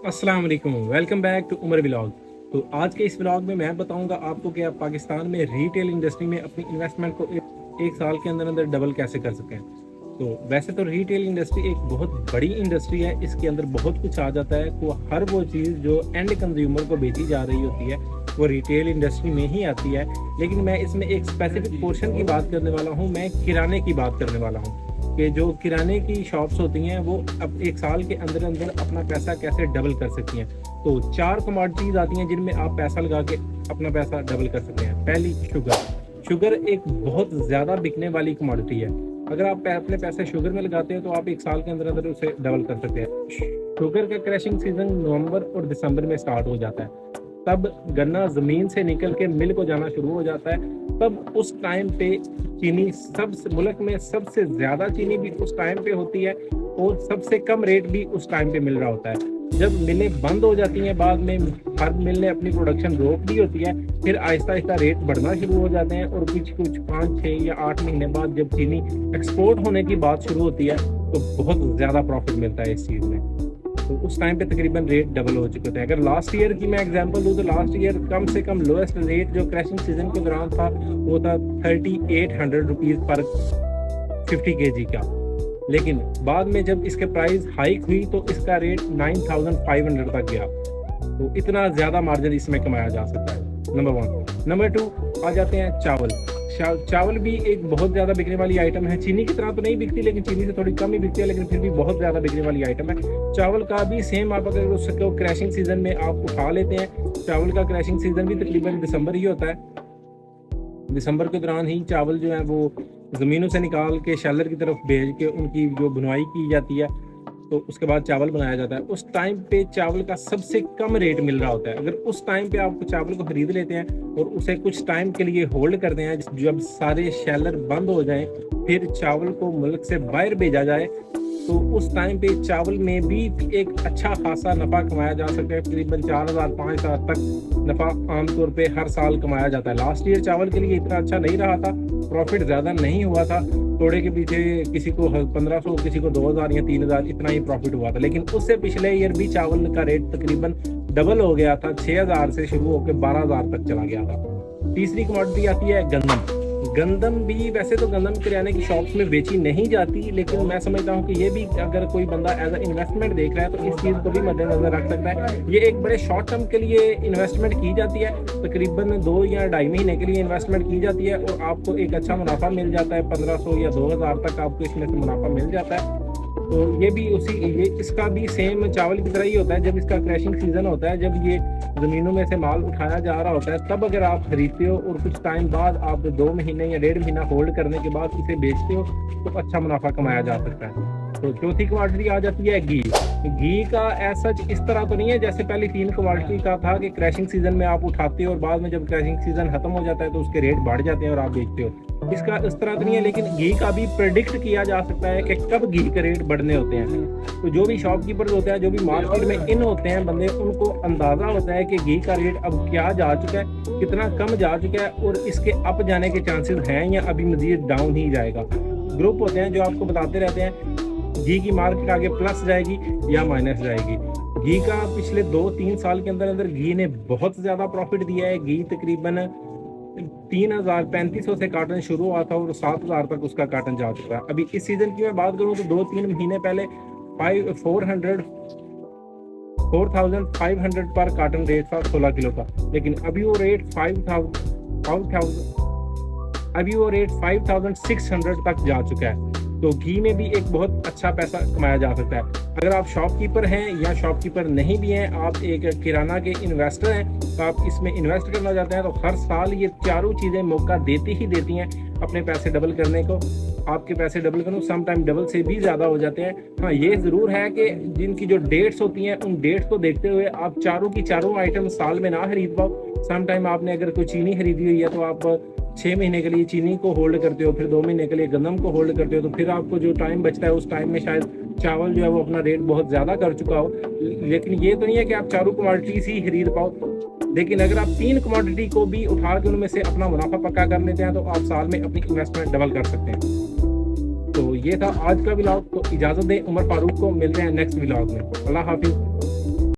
अस्सलाम वालेकुम, welcome back to Umar vlog. तो आज के इस व्लॉग में मैं बताऊंगा आपको कि आप पाकिस्तान में रिटेल इंडस्ट्री में अपनी इन्वेस्टमेंट को एक साल के अंदर अंदर डबल कैसे कर सकें। तो वैसे तो रिटेल इंडस्ट्री एक बहुत बड़ी इंडस्ट्री है, इसके अंदर बहुत कुछ आ जाता है। तो हर वो चीज़ जो एंड कंज्यूमर को बेची जा रही होती है वो रिटेल इंडस्ट्री में ही आती है। लेकिन मैं इसमें एक स्पेसिफिक पोर्शन की बात करने वाला हूँ, मैं किराने की बात करने वाला हूँ कि जो किराने की शॉप्स होती हैं वो अब एक साल के अंदर अंदर अपना पैसा कैसे डबल कर सकती हैं। तो 4 कमोडिटीज आती हैं जिनमें आप पैसा लगा के अपना पैसा डबल कर सकते हैं। पहली शुगर एक बहुत ज़्यादा बिकने वाली कमोडिटी है। अगर आप अपने पैसे शुगर में लगाते हैं तो आप एक साल के अंदर अंदर उसे डबल कर सकते हैं। शुगर का क्रैशिंग सीजन नवंबर और दिसंबर में स्टार्ट हो जाता है। तब गन्ना ज़मीन से निकल के मिल को जाना शुरू हो जाता है। तब उस टाइम पे चीनी मुल्क में सबसे ज़्यादा चीनी भी उस टाइम पे होती है और सबसे कम रेट भी उस टाइम पे मिल रहा होता है। जब मिलें बंद हो जाती हैं, बाद में हर मिल ने अपनी प्रोडक्शन रोक दी होती है, फिर आहिस्ता आहिस्ता रेट बढ़ना शुरू हो जाते हैं और कुछ 5, 6 या 8 महीने बाद जब चीनी एक्सपोर्ट होने की बात शुरू होती है तो बहुत ज़्यादा प्रॉफिट मिलता है इस चीज़ में। तो उस टाइम पे तकरीबन रेट डबल हो चुके थे। अगर लास्ट ईयर की मैं एग्जांपल दूं तो लास्ट ईयर कम से कम लोएस्ट रेट जो क्रैशिंग सीजन के दौरान था वो था 3800 रुपीज़ पर 50 kg का। लेकिन बाद में जब इसके प्राइस हाइक हुई तो इसका रेट 9500 तक गया। तो इतना ज़्यादा मार्जिन इसमें कमाया जा सकता है। नंबर 1। नंबर 2 आ जाते हैं चावल भी एक बहुत ज़्यादा बिकने वाली आइटम है। चीनी की तरह तो नहीं बिकती, लेकिन चीनी से थोड़ी कम ही बिकती है, लेकिन फिर भी बहुत ज़्यादा बिकने वाली आइटम है। चावल का भी सेम, आप अगर उसको क्रैशिंग सीजन में आप उठा लेते हैं, चावल का क्रैशिंग सीजन भी तकरीबन दिसंबर ही होता है। दिसंबर के दौरान ही चावल जो है वो ज़मीनों से निकाल के शेलर की तरफ भेज के उनकी जो बुनाई की जाती है तो उसके बाद चावल बनाया जाता है। उस टाइम पे चावल का सबसे कम रेट मिल रहा होता है। अगर उस टाइम पे आप चावल को खरीद लेते हैं और उसे कुछ टाइम के लिए होल्ड करते हैं, जब सारे शेलर बंद हो जाएं फिर चावल को मुल्क से बाहर भेजा जाए तो उस टाइम पे चावल में भी एक अच्छा खासा नफ़ा कमाया जा सकता है। तकरीबन 4000 5000 तक नफ़ा आमतौर पे हर साल कमाया जाता है। लास्ट ईयर चावल के लिए इतना अच्छा नहीं रहा था, प्रॉफिट ज़्यादा नहीं हुआ था। तोड़े के पीछे किसी को 1500, किसी को 2000 या 3000 इतना ही प्रॉफिट हुआ था। लेकिन उससे पिछले ईयर भी चावल का रेट तकरीबन डबल हो गया था, 6000 से शुरू होकर 12000 तक चला गया था। तीसरी कमोडिटी आती है गंदम भी। वैसे तो गंदम किराने की शॉप्स में बेची नहीं जाती, लेकिन मैं समझता हूँ कि ये भी अगर कोई बंदा एज अ इन्वेस्टमेंट देख रहा है तो इस चीज़ को भी मद्देनजर रख सकता है। ये एक बड़े शॉर्ट टर्म के लिए इन्वेस्टमेंट की जाती है, तकरीबन 2 या 2.5 महीने के लिए इन्वेस्टमेंट की जाती है और आपको एक अच्छा मुनाफा मिल जाता है। 1500 या 2000 तक आपको इसमें से मुनाफा मिल जाता है। तो ये इसका भी सेम चावल की तरह ही होता है। जब इसका क्रैशिंग सीजन होता है, जब ये ज़मीनों में से माल उठाया जा रहा होता है, तब अगर आप खरीदते हो और कुछ टाइम बाद आप 2 महीने या 1.5 महीना होल्ड करने के बाद इसे बेचते हो तो अच्छा मुनाफा कमाया जा सकता है। तो चौथी कमोडिटी आ जाती है घी का। ऐसा इस तरह तो नहीं है जैसे पहले 3 कमोडिटी का था कि क्रैशिंग सीजन में आप उठाते हो और बाद में जब क्रैशिंग सीजन खत्म हो जाता है तो उसके रेट बढ़ जाते हैं और आप बेचते हो। इसका इस तरह तो नहीं है, लेकिन घी का भी प्रेडिक्ट किया जा सकता है कि कब घी के रेट बढ़ने होते हैं। तो जो भी शॉपकीपर्स होते हैं, जो भी मार्केट में इन होते हैं बंदे, उनको अंदाज़ा होता है कि घी का रेट अब क्या जा चुका है, कितना कम जा चुका है और इसके अप जाने के चांसेस हैं या अभी मजीद डाउन ही जाएगा। ग्रुप होते हैं जो आपको बताते रहते हैं घी की मार्केट आगे प्लस जाएगी या माइनस जाएगी। घी का पिछले 2-3 साल के अंदर अंदर घी ने बहुत ज़्यादा प्रॉफिट दिया है। घी तकरीबन 3500 से कार्टन शुरू हुआ था और 7000 तक उसका कार्टन जा चुका है। अभी इस सीज़न की मैं बात करूँ तो 2-3 महीने पहले 4500 पर कार्टन रेट था 16 किलो का, लेकिन अभी वो रेट 5600 तक जा चुका है। तो घी में भी एक बहुत अच्छा पैसा कमाया जा सकता है। अगर आप शॉपकीपर हैं या शॉपकीपर नहीं भी हैं, आप एक किराना के इन्वेस्टर हैं तो आप इसमें इन्वेस्ट करना चाहते हैं, तो हर साल ये चारों चीज़ें मौका देती हैं अपने पैसे डबल करने को। आपके पैसे डबल करो, सम टाइम डबल से भी ज़्यादा हो जाते हैं। हाँ, ये ज़रूर है कि जिनकी जो डेट्स होती हैं उन डेट्स को देखते हुए आप चारों की चारों आइटम साल में ना खरीद पाओ। सम टाइम आपने अगर कोई चीनी खरीदी हुई है तो आप 6 महीने के लिए चीनी को होल्ड करते हो, फिर 2 महीने के लिए गंदम को होल्ड करते हो, तो फिर आपको जो टाइम बचता है उस टाइम में शायद चावल जो है वो अपना रेट बहुत ज़्यादा कर चुका हो। लेकिन ये तो नहीं है कि आप चारों कमोडिटीज़ ही खरीद पाओ। लेकिन अगर आप 3 कमोडिटी को भी उठा के उनमें से अपना मुनाफा पक्का कर लेते हैं तो आप साल में अपनी इन्वेस्टमेंट डबल कर सकते हैं। तो ये था आज का व्लॉग। तो इजाज़त दें उमर फारूक को, मिलते हैं नेक्स्ट व्लॉग में। अल्लाह हाफिज़।